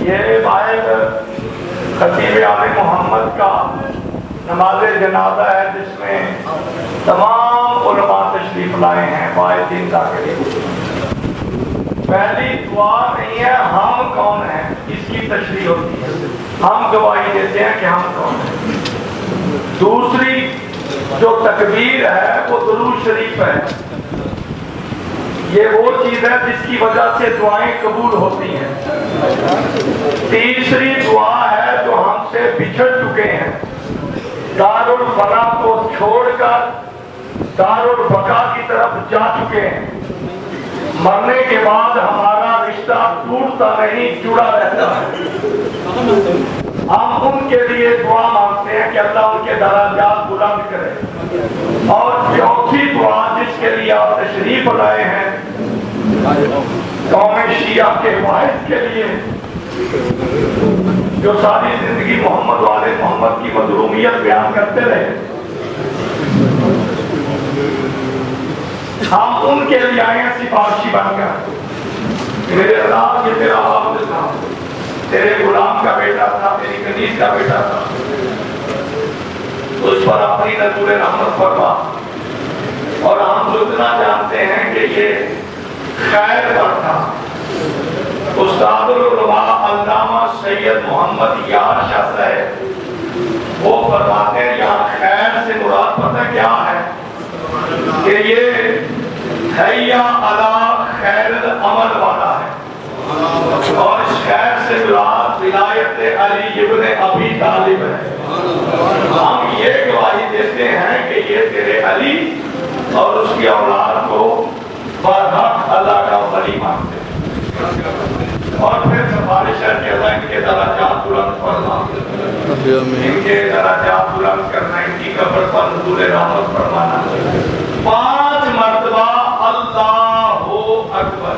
ये वाहिद खतीब आले मोहम्मद का नमाज जनाजा है जिसमें तमाम उलमा तशरीफ लाए हैं वाहिदीन के लिए। पहली दुआ नहीं है हम कौन हैं, इसकी तशरीह होती है, हम गवाही देते हैं कि हम कौन हैं। दूसरी जो तकबीर है वो दुरूद शरीफ है, ये वो चीज है जिसकी वजह से दुआएं कबूल होती हैं। तीसरी दुआ है जो हमसे बिछड़ चुके हैं, दारुल फना को छोड़कर दारुल बका की तरफ जा चुके हैं, मरने के बाद हमारा रिश्ता टूटता नहीं जुड़ा रहता है। हम उनके लिए दुआ मांगते हैं कि अल्लाह उनके दराजात बुलंद करे। और चौथी दुआ जिसके लिए आप तशरीफ लाए हैं कौम शिया के वाहिद के लिए, जो सारी जिंदगी मोहम्मद वाले मोहम्मद की मजलूमियत बयान करते रहे, हम उनके लिए आए हैं सिफारिशी बनकर। मेरे अल्लाह ये तेरा वालिद था, तेरे गुलाम का बेटा था, तेरी कनीज का बेटा था, उस पर अपनी नजूर रहमत फरमा। और हम तो इतना जानते हैं कि ये खैर पर था। उस्तादुल उलमा अल्लामा सैयद मोहम्मद यार शाह साहब वो फरमाते हैं यहाँ खैर से मुराद पता क्या है कि ये हैया अला खैर अमल वाला है, और इस खैर से मुराद विलायत अली इब्ने अबी तालिब है। हम ये गवाही देते हैं कि ये तेरे अली और उसकी औलाद को बरहक अल्लाह का वली मानते हैं। और फिर सिफारिश है कि अल्लाह इनके दराजात बुलंद फरमा, इनके दराजात बुलंद करना, इनकी कब्र पर नज़ूल रहमत फरमाना। 5 मर्तबा अल्लाहु अकबर।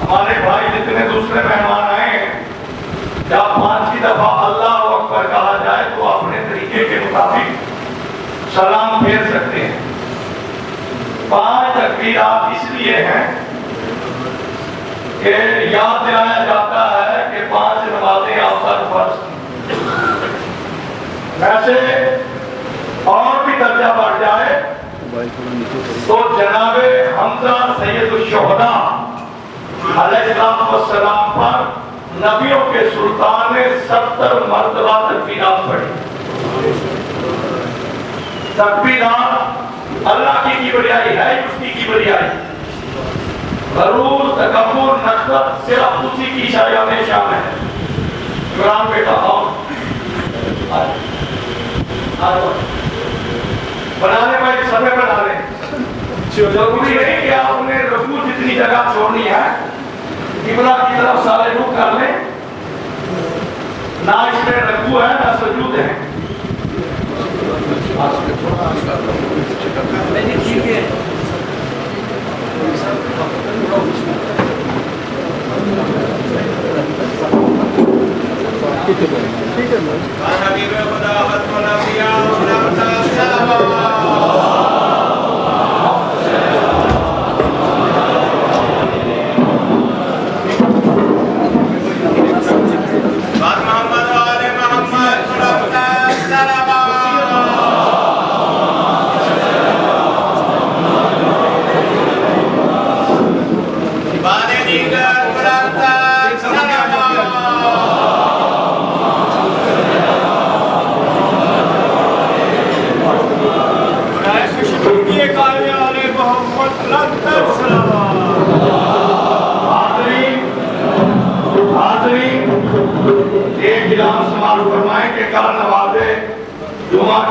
हमारे भाई जितने दूसरे मेहमान आए हैं, जब 5वीं दफा अल्लाहु अकबर कहा जाए तो अपने तरीके के मुताबिक सलाम फेर सकते हैं। 5 तकबीरात इसलिए हैं कि याद दिलाया जाता है कि 5 नमाजें आप पर फर्ज। वैसे और भी दर्जा बढ़ जाए तो जनाबे हमजा सैयदुल शुहदा अलैहिस्सलाम पर नबियों के सुल्तान ने 70 मर्तबा तकबीरात पढ़ी। तकबीरात अल्लाह की किबरियाई है, उसकी किबरियाई। गरूर तकब्बुर नखरत सिर्फ उसी की शायान शान है। इमरान बेटा आओ, बनाने वाले समय बना रहे। जरूरी नहीं कि आपने रकू जितनी जगह छोड़नी है किबला की तरफ सारे रुख कर ले, ना इसमें रकू है ना सुजूद है। ठीक है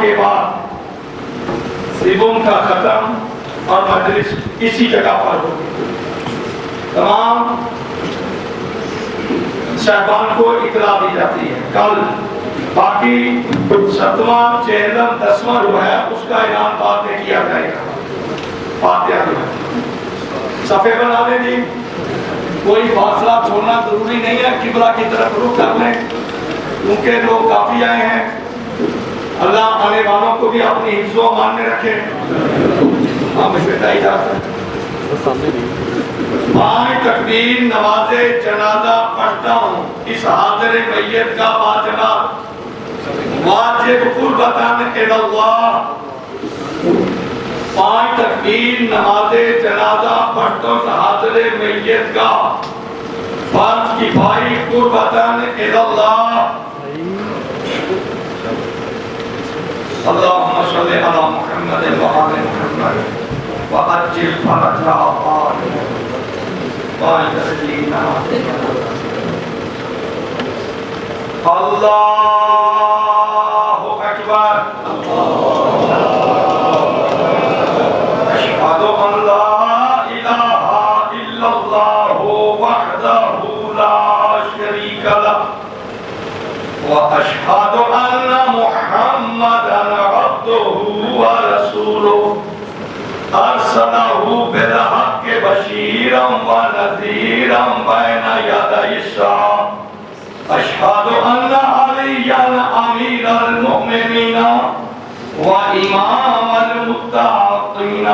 के बाद सिबुम का खत्म और मजलिस इसी जगह पर होगी। तमाम साहबान को इतला दी जाती है। कल बाकी 7वां 6वां 10वां जो है उसका इनाम बाद में किया जाएगा। फातिहा जो है सफे बना लें जी, कोई फासला छोड़ना जरूरी नहीं है, किबला की तरफ रुख कर लें क्योंकि लोग काफी आए हैं। अल्लाह आने वालों को भी अपनी हिफ्ज़ो मान में रखे। हाँ बेटा इजाज़त है। पांच तकबीर नमाजे जनाजा पढ़ता हूँ इस हाजिर मैयत का वाजनात वाजिब कुर्बतन इलल्लाह। पांच तकबीर नमाजे जनाजा पढ़ता हूँ इस हाजिर मैयत का फर्ज किफाई कुर्बतन इलल्लाह। अल्लाहुम्मा सल्ली अला मुहम्मद व आले मुहम्मद व अज्जिल फरजा अल्लाहु अकबर। अशहदु अन ला इलाहा इल्लल्लाहु वहदहु ला शरीका लहु व अशहदु अन्ना मुहम्मदन अब्दुहु व रसूलुहु अरसलहु बिल हक़्क़ि बशीरन व नज़ीरन बैना यदै अस्साअ। अशहदु अन्ना अलिय्यन अमीरल मुमिनीन व इमामल मुत्तक़ीन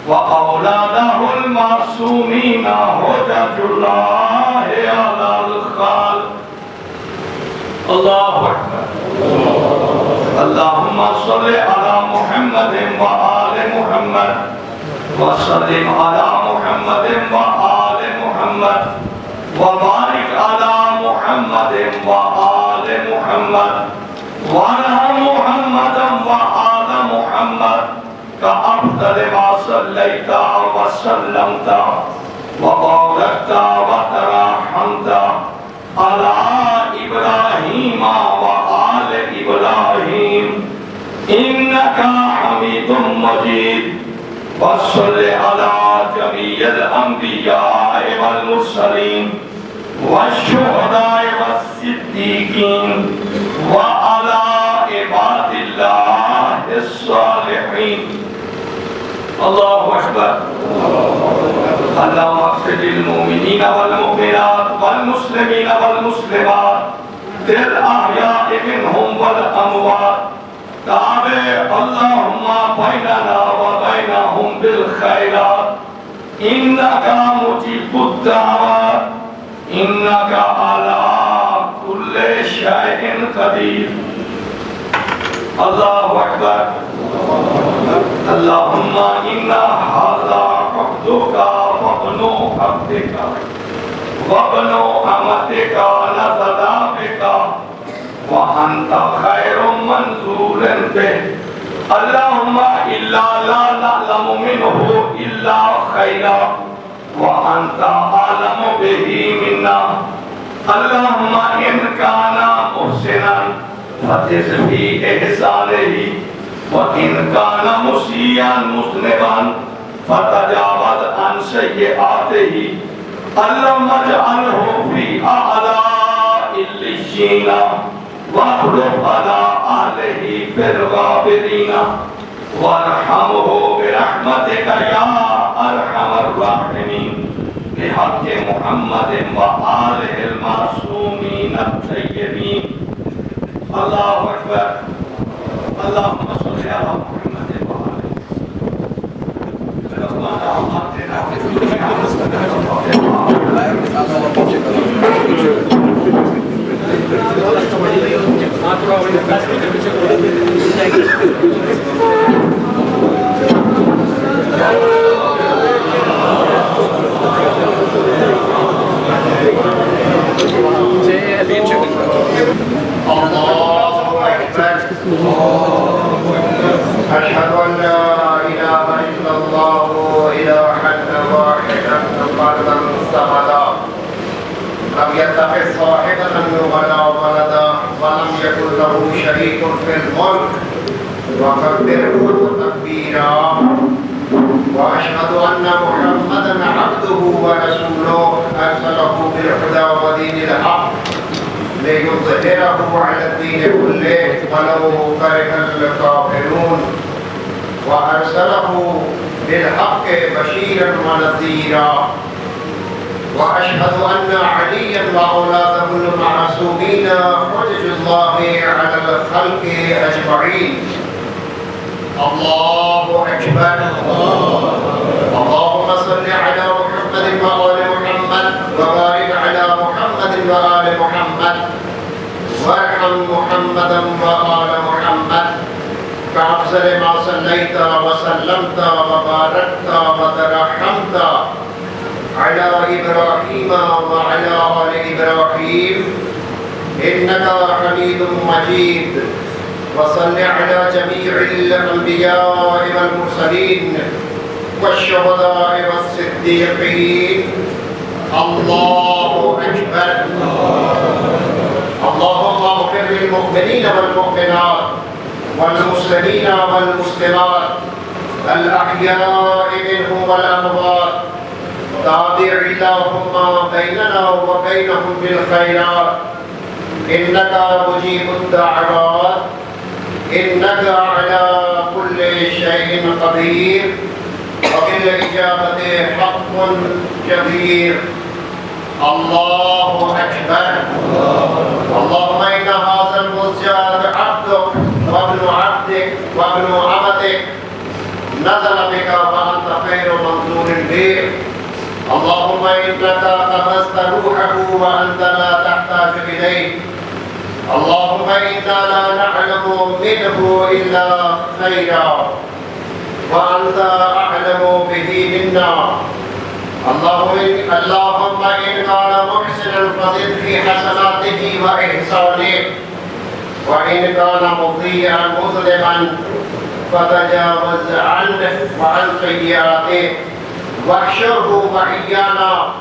व औलादहुल मासूमीन हुज्जतुल्लाहि अलल खाल्क़। अल्लाहु अकबर। अल्लाहुम्मा सल्ली अला मुहम्मदिन व आले मुहम्मद व सल्लिम अला मुहम्मदिन व आले मुहम्मद व बारिक अला मुहम्मदिन व आले मुहम्मद व अरहम मुहम्मदन व आले मुहम्मद का अफ़ज़ल मा सल्लैता व सल्लमता व बारकता व तरहमता अला इब्राहीम व आले इब्राहीम इन्नका हमीदुम मजीद। वसल्लि अला जमीइल अंबिया वल मुरसलीन वश्शुहदाए वस्सिद्दीकीन व अला इबादिल्लाहिस सालिहीन। अल्लाहु अकबर। अल्लाहुम्मा अग़फिरिल मुमिनीन वल मुमिनात वल मुस्लिमीन वल मुस्लिमात दिल अहयाइ मिनहुम वल अमवात। ताबे अल्लाहुम्मा बैनना व बैनहुम बिल खैरात इन्नका मुजीबुद दाअवात इन्नका अला कुल्लि शैइन कदीर। अल्लाहु अकबर। अल्लाहुम्मा इन्ना हाज़ा अब्दुका व इब्नु अब्दिका व इब्नु अमतिका नज़ला बिका व अन्ता खैरु मंज़ूरिन बिह। अल्लाहुम्मा इल्ला ला नअलमु मिन्हु इल्ला खैरा व अन्ता आलमु बिही मिन्ना। अल्लाहुम्मा इन काना मुहसिनन फतिज़ फी इहसानिही व इन काना मुसीअन मुज़निबन फतजावज़ अन सय्यिआतिही। अल्लाहुम्मा इजअलहु फी अअला इल्लिय्यीन वअख़्लुफ़ अला अहलिही फिल गाबिरीन वरहमहु बिरहमतिका या अरहमर राहिमीन बिहक़्क़ि मुहम्मदिन व आलिहिल मासूमीन अत-तय्यबीन। अल्लाहु अकबर। अल्लाहुम्मा सल्लि अला मुहम्मदिन व आलिहि रब्बना आतिना फिद दुनिया हसनतन व फिल अशहदु अन ला इलाहा इल्लल्लाहु इलाहन वाहिदन फर्दन समदा लम यत्तखिज़ साहिबतन वला वलदा व लम यकुन लहु शरीकुन फिल मुल्क व कब्बिरहु तकबीरा। व अशहदु अन्न मुहम्मदन अब्दुहु व रसूलुहु अरसलहु बिल हुदा व दीनिल हक़्क़ लियुज़हिरहु अला दीनि कुल्लिहि वलौ करिहल काफ़िरून। व अरसलहु बिल हक़्क़ि बशीरन व नज़ीरा। व अशहदु अन्न अलिय्यन व औलादहुल मासूमीन हुज्जतुल्लाहि अलल ख़ल्क़ि अजमईन। अल्लाहु अकबर। अल्लाहुम्मा सल्लि अला मुहम्मद محمد وآل محمد وبارك على محمد وآل محمد وارحم محمدا وآل محمد كأفضل ما صليت وسلمت وباركت وترحمت على إبراهيم وعلى آل إبراهيم إنك حميد مجيد وصل على جميع الأنبياء والمرسلين والشهداء والصديقين الله أكبر اللهم اغفر للمؤمنين والمؤمنات والمسلمين والمسلمات الأحياء منهم والأموات تابع اللهم بيننا وبينهم بالخيرات إنك مجيب الدعوات إنك على كل شيء قدير وبالإجابة حق كبير الله أكبر اللهم إن هذا المسجد عبدك وابن عبدك وابن أمتك نزل بك وأنت خير منزول به اللهم إنك قبضت روحه وأنت لا تحتاج إليه اللهم إنا لا نعلم منه إلا خيرا وأنت أعلم به منا اللهم إن كان محسنا فزد في حسناته وإحسانه وإن كان مضيعا مظلما فتجاوز عنه وعن سيئاته واحشره وإيانا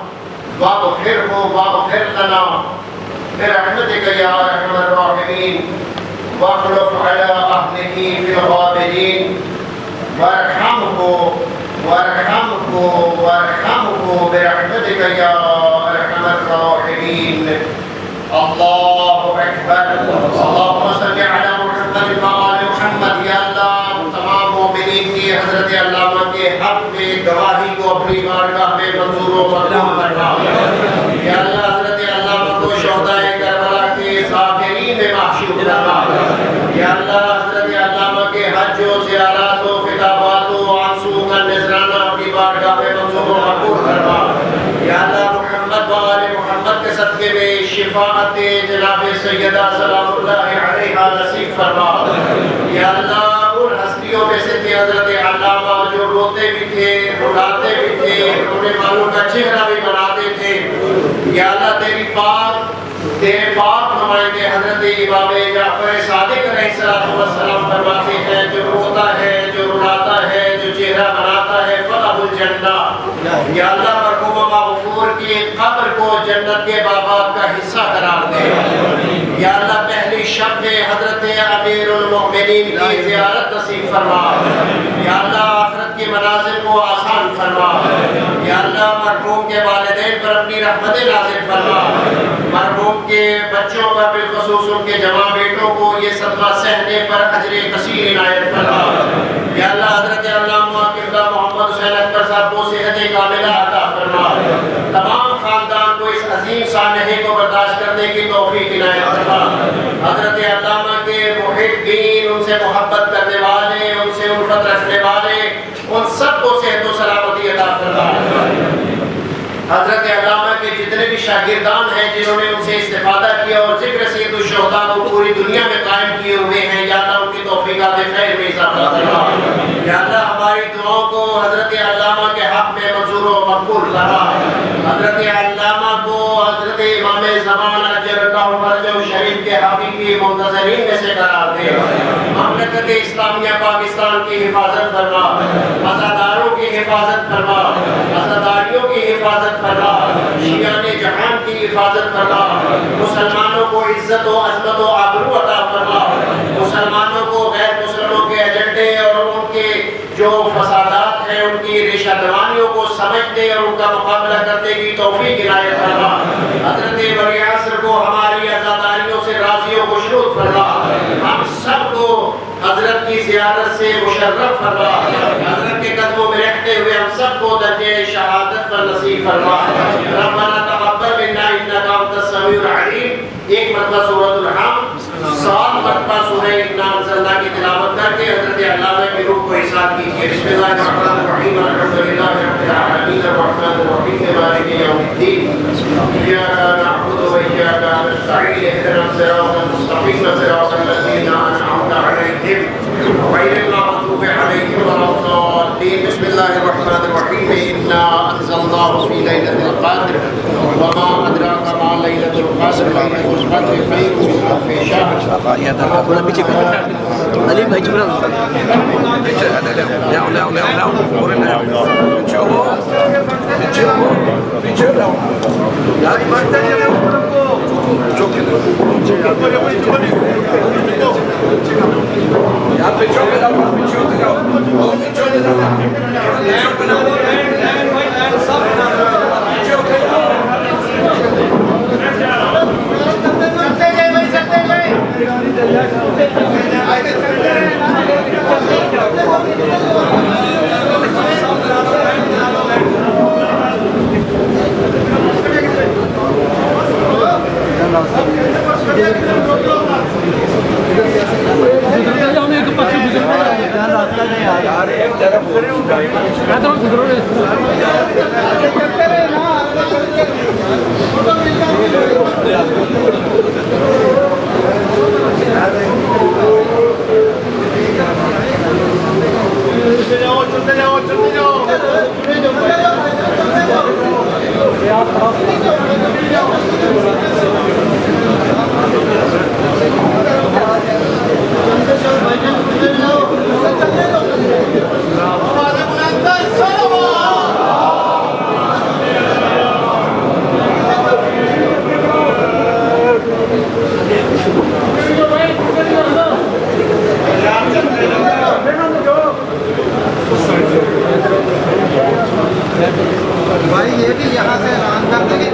واغفره واغفر لنا برحمتك يا أرحم الراحمين واخلف على أهله في الغابرين وارحمه برحمتك يا أرحم الراحمين الله أكبر اللهم صل على محمد وآل محمد या अल्लाह तमाम मोमिनीन की हज़रत अल्लामा के हक में गवाही को अपनी बारगाह में मंजूर व मकबूल फरमा या अल्लाह हज़रत अल्लामा को शोहदाए करबला के साबिरीन में महशूर फरमा या अल्लाह हज़रत अल्लामा के हज व ज़ियारत व खिताबात व आंसू का नजराना अपनी बारगाह में मंजूर व मकबूल फरमा या अल्लाह मोहम्मद व आले मोहम्मद के सदक़े में शिफाअत जनाब सैयदा सलामुल्लाह अलैहा नसीब फरमा या अल्लाह उन हस्तियों में से थे हज़रत अल्लामा जो रोते भी थे रुलाते भी थे रोने वालों का चेहरा भी बनाते थे या अल्लाह तेरे पाक नुमाइंदे हज़रत इमाम जाफर सादिक अलैहिस्सलाम फरमाते हैं जो रोता है जो रुलाता है जो चेहरा बनाता है फलहुल जन्नह या अल्लाह मरहूम मगफूर की कब्र को जन्नत के बाबात का हिस्सा करार दे या अल्लाह पहली शब में हज़रत अमीरुल मोमिनीन की ज़ियारत नसीब फरमा या अल्लाह आखिरत के मनाज़िल को आसान फरमा या अल्लाह मरहूम के वालिदैन पर अपनी रहमत नाज़िल फरमा मरहूम के बच्चों पर बिलखुसूस उनके जवां बेटों को ये सदमा सहने पर अजर कसीर इनायत फरमा या अल्लाह हज़रत अल्लामा किबला मोहम्मद हुसैन अकबर साहब को सेहत कामिला अता फरमा तमाम खानदान को इस अजीम सानहे को बर्दाश्त करने की तौफीक इनायत फरमा हज़रत अल्लामा के मुहिब्बीन उनसे मोहब्बत करने वाले उनसे उल्फत रखने वाले उन सबको सेहत व सलामती अता फरमा हज़रत अल्लामा के जितने भी शागिर्दान हैं जिन्होंने उनसे इस्तिफादा किया और जिक्र सैयदुल शुहदा को पूरी दुनिया में कायम किए हुए हैं या अल्लाह उनकी तौफीकात खैर में इजाफा फरमा या अल्लाह हमारी दुआओं को हज़रत अल्लामा के हक में मंजूर व मकबूल फरमा हज़रत अल्लामा को हज़रत इमाम ज़मान अजरल्लाहु फरजहु शरीफ के हकीकी मुंतज़रीन में से करार दे ममलकत इस्लामिया पाकिस्तान की हिफाजत फरमा अज़ादारों की हिफाजत फरमा अज़ादारियों की हिफाजत फरमा शियाने जहान की हिफाजत फरमा मुसलमानों को इज्जत व अज़मत व आबरू अता फरमा मुसलमानों को गैर मुसलमानों के एजेंडे और उनके जो फसादात हैं उनकी रेशा दवानियों को समझने और उनका मुकाबला करने की तौफीक इनायत फरमा हज़रत वली असर को हमारी आज़ादारियों से राज़ी व खुशनूद फरमा हम सबको हज़रत की ज़ियारत से मुशर्रफ फरमा हज़रत के कदमों में रहते हुए हम सबको दर्जे शहादत पर नसीब फरमा रब्बना तक़ब्बल मिन्ना इन्नका अंतस समीउल अलीम एक मरतबा सूरतुल हम 7 मरतबा सूरह इन्ना अंज़लना की तिलावत करके हज़रत अल्लामा की रूह को इरशाद कीजिए बिस्मिल्लाहिर्रहमानिर्रहीम अल्हम्दुलिल्लाहि العالمين الرحمن الرحيم مالك يوم الدين إياك نعبد وإياك نستعين اهدنا الصراط المستقيم صراط الذين أنعمت عليهم غير المغضوب عليهم ولا الضالين بسم الله الرحمن الرحيم إنا أنزلناه في ليلة القدر وما أدراك ما ليلة القدر ليلة القدر خير من ألف شهر अली भाई चुप रहो ले आओ और ले आओ पीछे हो यार मत चले चुप यार पीछे हो जाओ यार एक तरफ मैं तो गुजरो चलते जाओ भाई ये भी यहाँ से ऐलान कर देंगे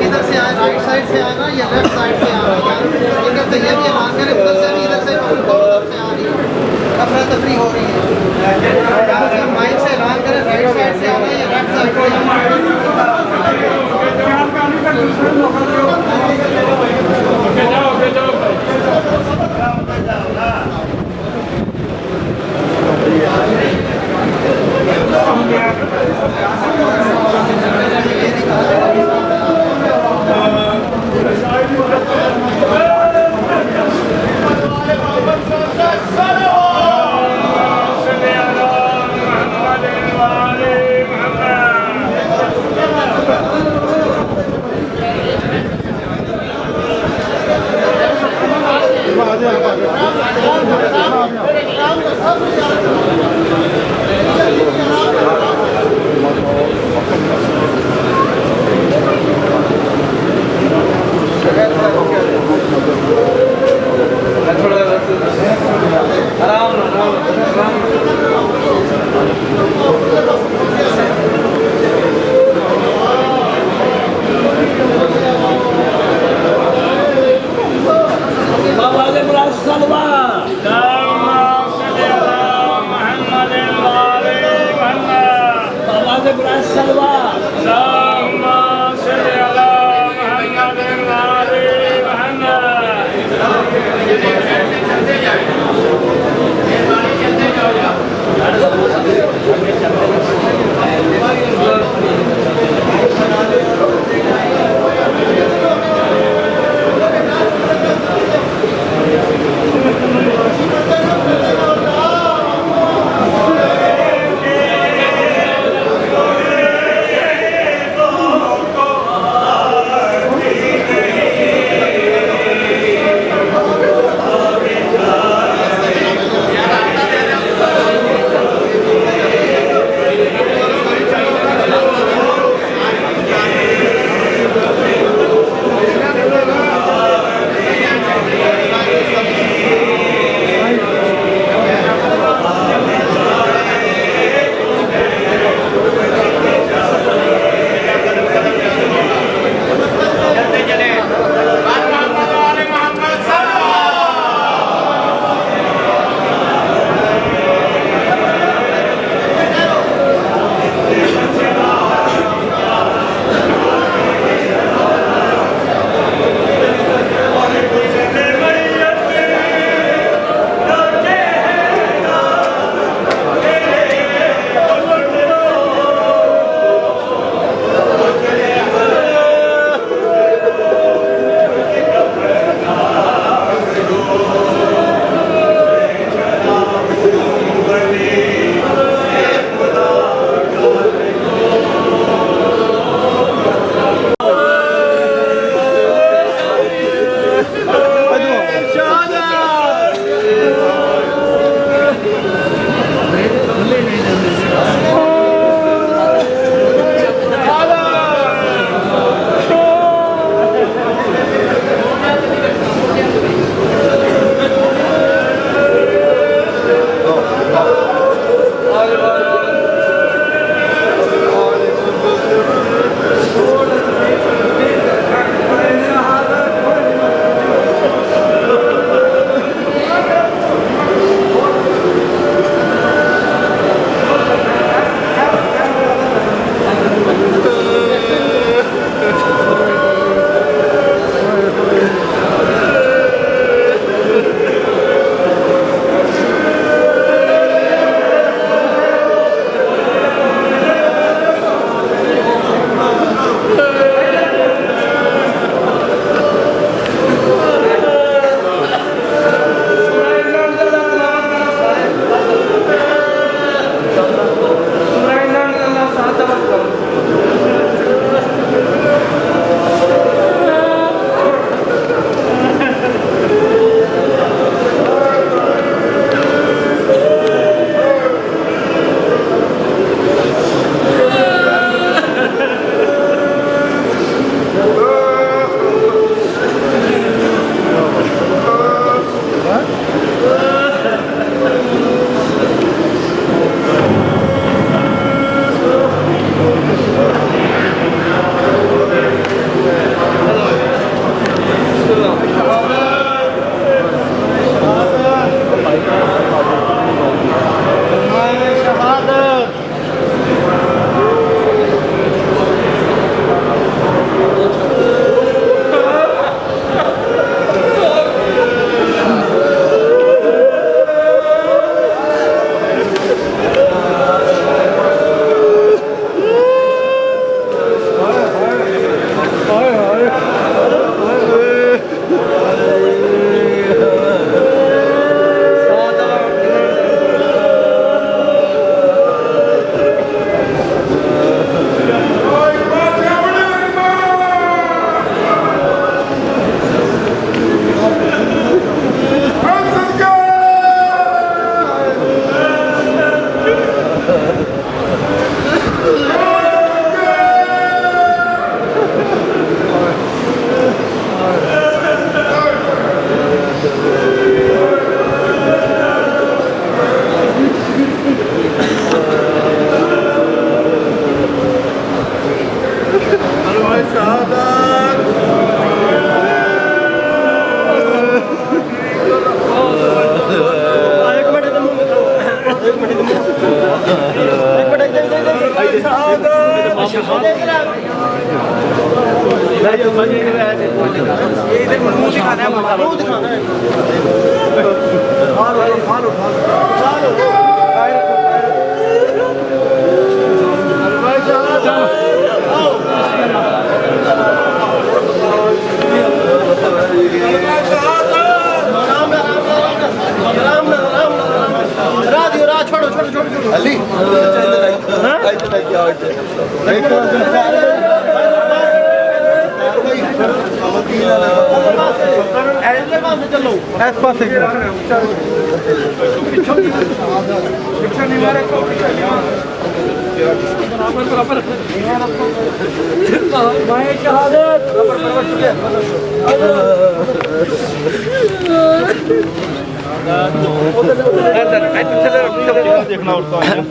ਦੇਖਣਾ ਔਰਤਾਂ ਆਈਆਂ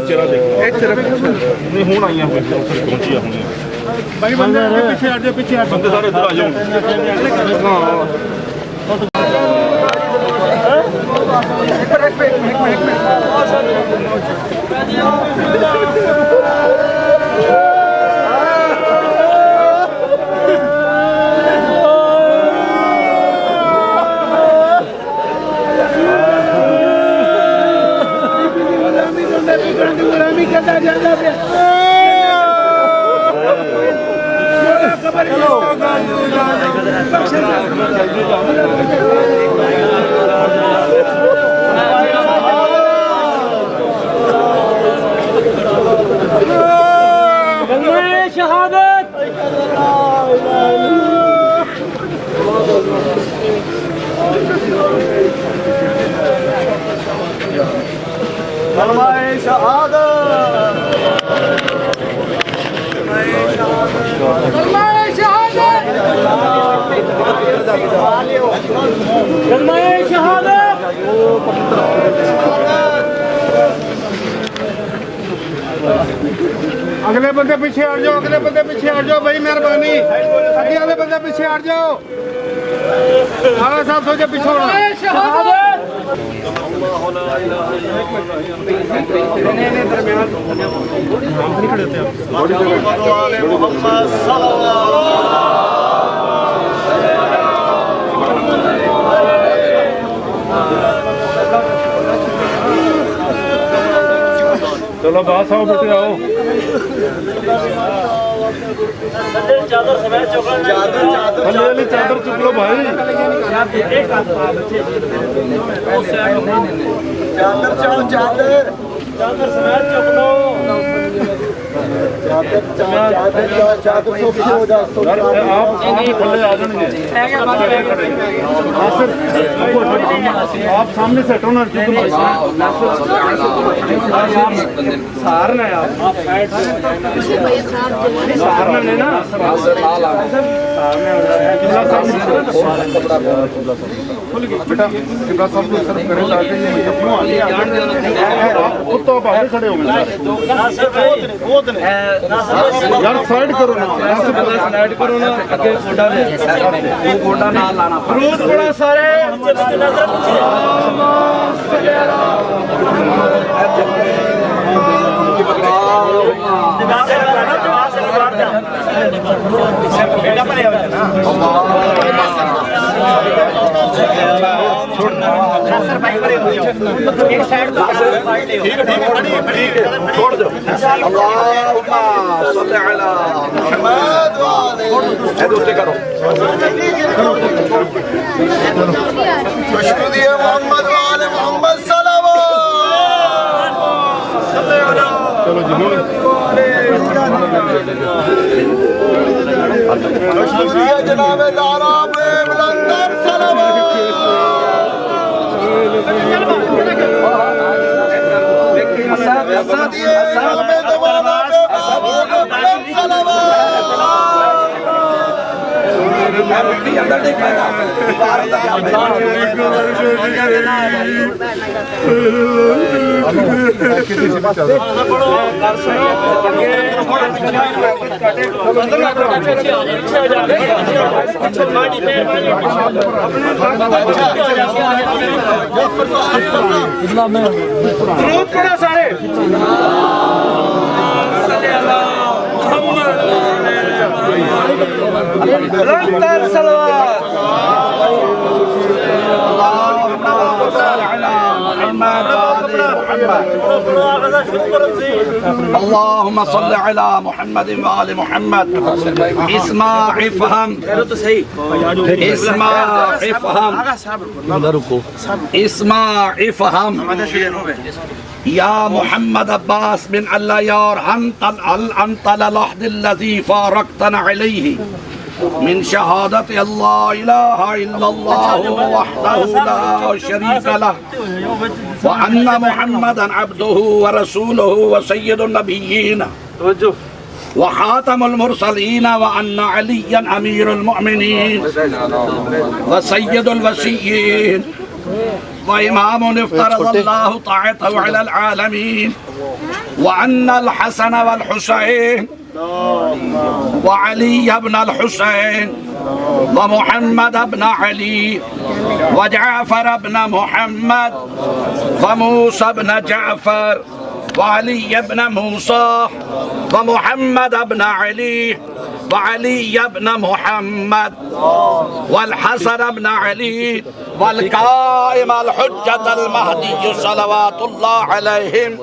ਚਿਹਰਾ ਦੇਖਣਾ ਇੱਥੇ ਰੱਖ ਨਹੀਂ ਹੁਣ ਆਈਆਂ ਹੋਈਆਂ ਪਹੁੰਚੀਆਂ ਹੋਣੀਆਂ ਬਾਈ ਬੰਦੇ ਪਿੱਛੇ ਹਟ ਜਾਓ ਪਿੱਛੇ ਹਟ ਬੰਦੇ ਸਾਰੇ ਇੱਧਰ ਆ ਜਾਓ अगले बंदे पीछे हट जाओ अगले बंदे पीछे हट जाओ भाई मेहरबानी अगे वाले बंदे पीछे हट जाओ आला साहब सोचे पीछे चलो बात आओ बेटे आओ चादर समेत चादर चुक लो भाई चादर समेत चुक लो चादर हो जा आप थल्ले आ जाएंगे आप सामने से हटो ना सारना आप सारना नहीं ना बेटा किबला साहब को सर्व करें ताकि ये क्यों आ खुद तो आप आगे खड़े हो गए यार साइड करो ना साइड करो ना आगे गोडा ले गोडा ना लाना फ्रूट बड़ा सारे एक साइड ठीक छोड़ दो अल्लाहुम्मा सल्ली अला मुहम्मद ऐसे करो खुशबू दिए मोहम्मद वाले मोहम्मद सल्लल्लाहु चलो खुशबू दिए जनाब दारा पे बुलंदर सलावत अंदर देख पाएगा बाहर اللهم صل على محمد وآل محمد اسمع افهم اسمع افهم اسمع افهم يا محمد عباس بن الليار أنت للحظ الذي فارقتنا عليه من شهادة الله إله إلا الله وحده لا شريك له وأن محمدا عبده ورسوله وسيد النبيين وخاتم المرسلين وأن عليا أمير المؤمنين وسيد الوصيين وإمام افترض الله طاعته على العالمين وأن الحسن والحسين وعلي بن الحسين ومحمد بن علي وجعفر بن محمد وموسى بن جعفر وعلي بن موسى ومحمد بن علي وعلي بن محمد والحسن بن علي والقائم الحجة المهدي صلوات الله عليهم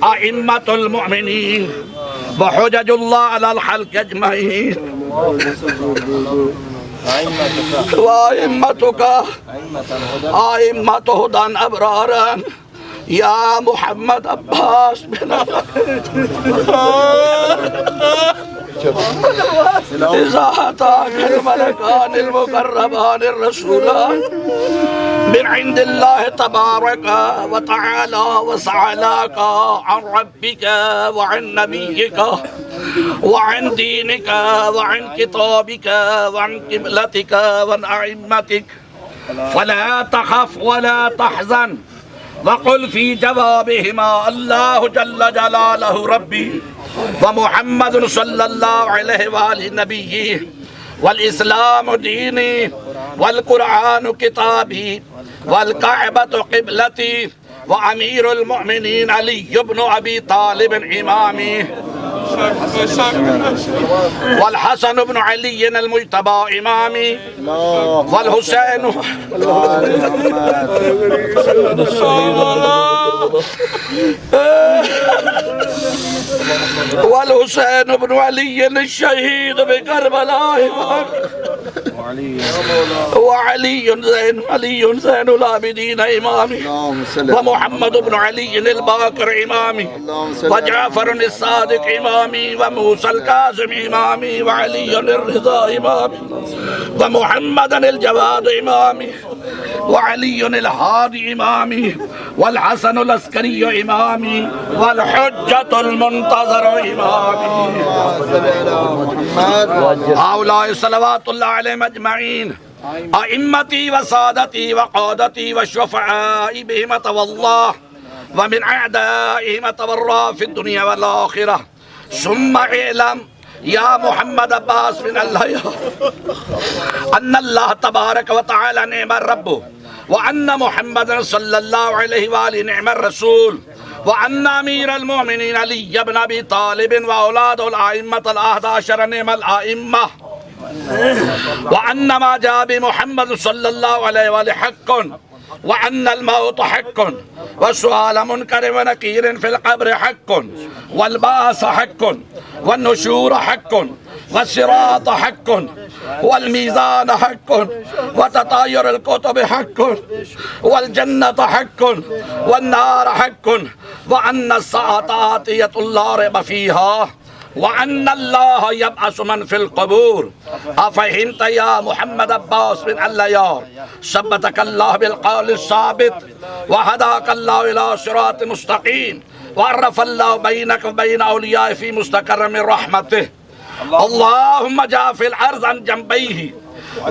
أئمة المؤمنين وحجج الله على الخلق أجمعين وأئمتك أئمة هدى أبرارا يا محمد عباس بن إذا أتاك الملكان المقربان الرسولان من عند الله تبارك وتعالى وسعلاك عن ربك وعن نبيك وعن دينك وعن كتابك وعن قبلتك وعن أئمتك فلا تخف ولا تحزن وقل في جوابهما الله جل جلاله ربي ومحمد صلى الله عليه وآله نبيه والإسلام ديني والقرآن كتابي والكعبة قبلتي وأمير المؤمنين علي بن أبي طالب إمامي والحسن بن علي المجتبى إمامي والحسين والحسين بن علي الشهيد بكربلاء وعلي زين العابدين إمامي ومحمد بن علي الباقر إمامي وجعفر الصادق إمامي وموسى الكاظم إمامي وعلي الرضا إمامي ومحمد الجواد إمامي وعلي الهادي إمامي والحسن العسكري إمامي والحجة المنتظر إمامي هؤلاء صلوات الله عليهم أجمعين أئمتي وسادتي وقادتي وشفعائي بهم والله ومن أعدائهم تبرأ في الدنيا والآخرة ثم اعلم يا محمد عباس بن الليار أن الله تبارك وتعالى نعم الرب وأن محمد صلى الله عليه وآله نعم الرسول وأن أمير المؤمنين علي بن أبي طالب وأولاده الأئمة ال11 نعم الأئمة وأن ما جاء بمحمد صلى الله عليه وآله حق وأن الموت حق والسؤال منكر ونكير في القبر حق والبعث حق والنشور حق والصراط حق والميزان حق وتطاير الكتب حق والجنة حق والنار حق وأن الساعة آتية لا ريب فيها وأن الله يبعث من في القبور أفهمت يا محمد عباس بن الليار ثبتك الله بالقول الثابت وهداك الله إلى صراط مستقيم وعرف الله بينك وبين أوليائه في مستقر من رحمته اللهم جاء في الأرض عن جنبيه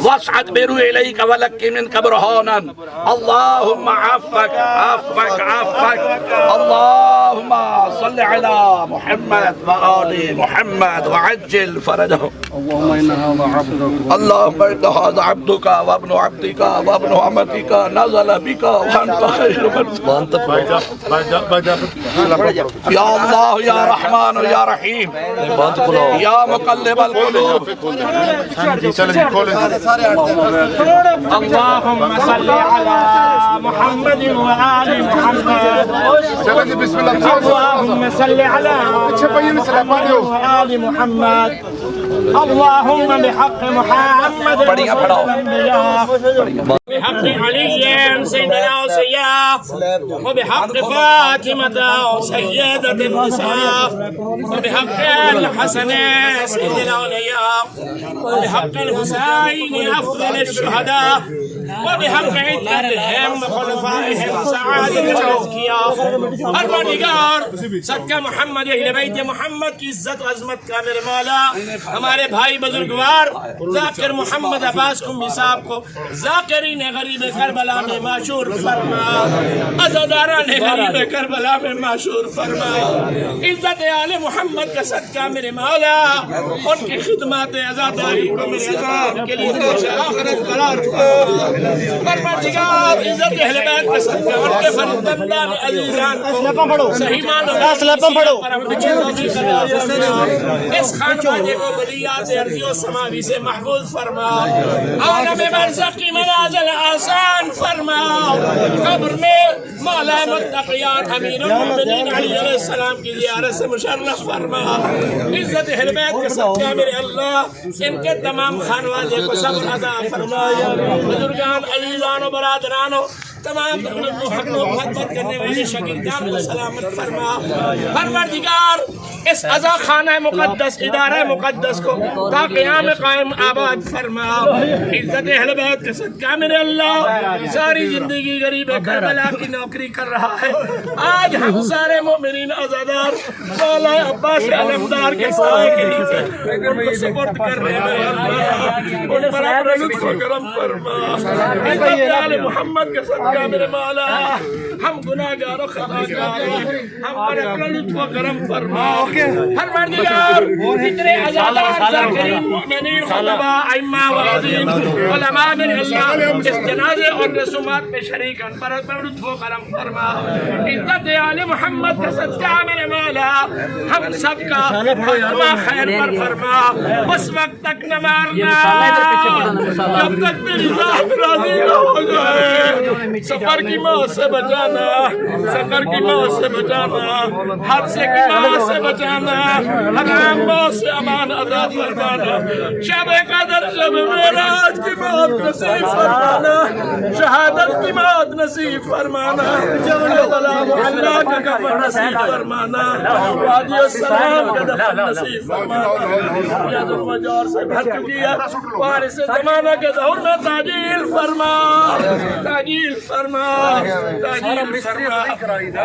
वासअद बिरु इलैका वलक्की मिन कब्रहानन अल्लाहुम्मा अफ़क अफ़क अफ़क अल्लाहुम्मा सल्लि अला मुहम्मद व आलि मुहम्मद व अज्जिल फरजहु अल्लाहुम्मा इन्ना हाज़ा अब्दुका व इब्नु अब्दिका व इब्नु अमतिका नज़ल बिका व अंता खैरु मन या अल्लाह या रहमान या रहीम या मुक़ल्लिबल क़ुलूब اللهم صل على محمد وآل محمد اللهم صل على محمد وآل محمد اللهم بحق محمد بحق علي سيدنا وسياه وبحق فاطمة سيدة النساء وبحق الحسن سيد الأولياء وبحق الحسين أفضل الشهداء وبحق عدتهم وخلفائهم سعادة الأزكياء परवरदिगार सदका मोहम्मद अहले बैत मोहम्मद की इज्जत अजमत का मेरे मौला हमारे भाई बुजुर्गवार जाकिर मोहम्मद अब्बास कुम्मी साहब को जाकिरीन गरीब करबला में माशूर फरमा अज़ादारान गरीब करबला में माशूर फरमा इज्जत आले मोहम्मद का सदका मेरे मौला उनकी खिदमत अज़ादारी को मेरे अज़ाब के लिए आखिरत करार परवरदिगार इज्जत अहले बैत का सदका उनके फरिश्तान अजीजान को सही मानो इस खानवादे को बलियात अर्ज़ी और समावी से महफूज फरमा आलम बरज़ख की मनाज़िल आसान फरमा कब्र में मौला मुत्तक़ियान अमीरुल मोमिनीन अली अलैहिस्सलाम की ज़ियारत से मुशर्रफ फरमा इज़्ज़त अहले बैत के सदका मेरे अल्लाह इनके तमाम खानवादे को सब्र अता फरमा बुजुर्गान अज़ीज़ान और बरादरानो तमाम मोहब्बत करने वाले शागिर्दान को सलामत फरमा परवरदिगार इस अज़ा खाना मुक़द्दस इदारा मुक़द्दस को ता क़याम कायम आबाद फरमा इज़्ज़त अहले बैत के सदका मेरे अल्लाह सारी जिंदगी गरीब करबला की नौकरी कर रहा है आज हम सारे मोमिनीन आज़ादार मौला अब्बास अलमदार के साए के नीचे उनको सपोर्ट कर रहे हैं उन पर अपना लुत्फ़ व करम फरमा इज़्ज़त आले मोहम्मद के सदका मेरे मौला हम गुनाहगार और खताकार हैं हम पर अपना लुत्फ़ व करम फरमा परवरदिगार इतने आज़ादार ज़ाकिरीन मोमिनीन खुतबा अइम्मा व अज़ीम उलमा मेरे अल्लाह इस जनाज़े और रसूमात में शरीक हैं पर अपना लुत्फ़ व करम फरमा इज़्ज़त आले मोहम्मद का सदका मेरे मौला हम सबका खात्मा खैर पर फरमा उस वक्त तक न मारना जब तक तेरी ज़ात राज़ी न हो जाए सफर की मौत से बचाना सफर की मौत से बचाना हादसे की मौत से बचाना हराम मौत से अमान अदा फरमाना शब कदर शब मेराज की मौत नसीब फरमाना शहादत की मौत नसीब फरमाना अल्लाह का कफन नसीब फरमाना वादी सलाम का दफन नसीब फरमाना या जुल्म से भर चुकी है वारिस ज़माना के दौर में ताजील फरमा ताजील फरमा ताजील फरमा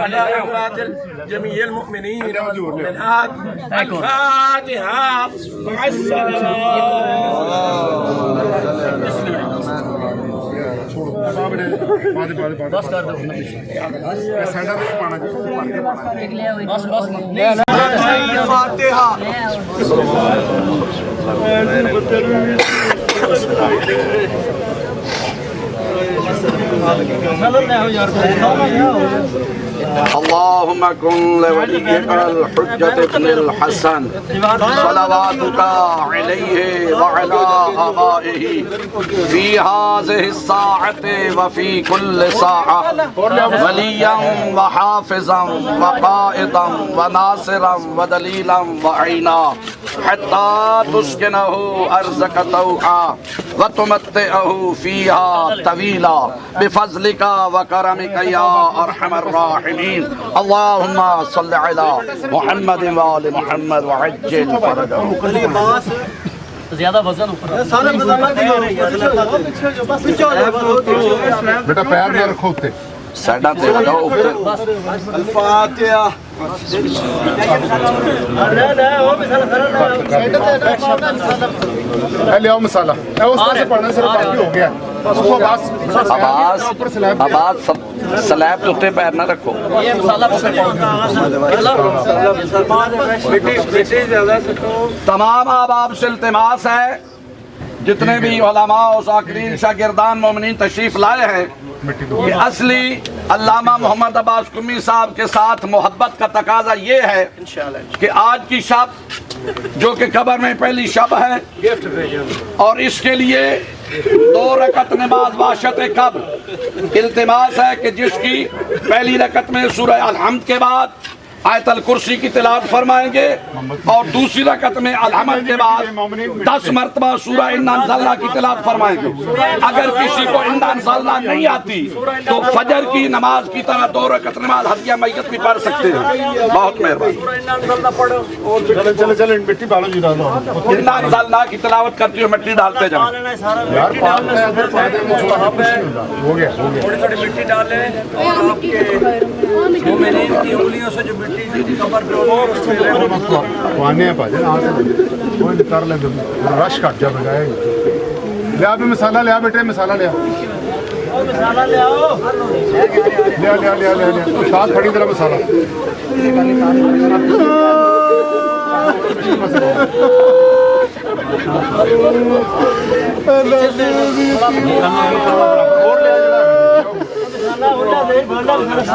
अला अवादिल जमील मुमिनीन वल मुमिनात الفاتحة مع اللهم كن لوليك الحجة ابن الحسن صلواتك عليه وعلى آبائه في هذه الساعة وفي كل ساعة وليا وحافظا وقائدا وناصرا ودليلا وعينا حتى تسكنه أرزك طوعا وتمتعه فيها طويلا بفضلك وكرمك يا أرحم الراحمين اللهم صل على محمد وآل محمد وعجل فرجه ज्यादा वजन ऊपर बेटा पैर ना रखो उत्ते साइडा ते हो जाओ ऊपर ले आओ मसाला उस तरह से पढ़ना सिर्फ बाकी हो गया उसको आवाज सब स्लैब के उत्ते पैर ना रखो। ये मसाला तमाम आबाब से इल्तिमास है जितने भी उलमा ज़ाकिरीन शागिर्दान मोमिनीन तशरीफ लाए हैं, ये असली अल्लामा मोहम्मद अब्बास कुमी साहब के साथ मोहब्बत का तकाजा ये है कि आज की शब जो कि कब्र में पहली शब है और इसके लिए 2 रकत नमाज बाशत कब्र इल्तिमास है कि जिसकी पहली रकत में सूरह अल-हम्द के बाद आयतल कुर्सी की तिलावत फरमाएंगे और दूसरी रकत में अल-हम्द के बाद 10 मरतबा सूरह इन्ना अंज़लना की तिलावत फरमाएंगे। अगर किसी को इन्ना अंज़लना नहीं आती तो फजर की नमाज की तरह 2 रकत नमाज हदिया मैयत भी पढ़ सकते हैं। बहुत मेहरबानी। चले चले मिट्टी डालो जी डालो इन्ना अंज़लना की तिलावत करते हुए मिट्टी डालते जाओ। यार पाक में अगर पढ़े मुस्तहब है हो गया थोड़ी थोड़ी मिट्टी डालें और आपके मोमिनीन की उंगलियों से जो मिट्टी कब्र पे पाने हैं भाजी ना कोई कर ले रश कट जा बजाए ले आ भी मसाला ले आ बेटे मसाला ले आ मसाला ले आओ ले साथ खड़ी तरह मसाला और ले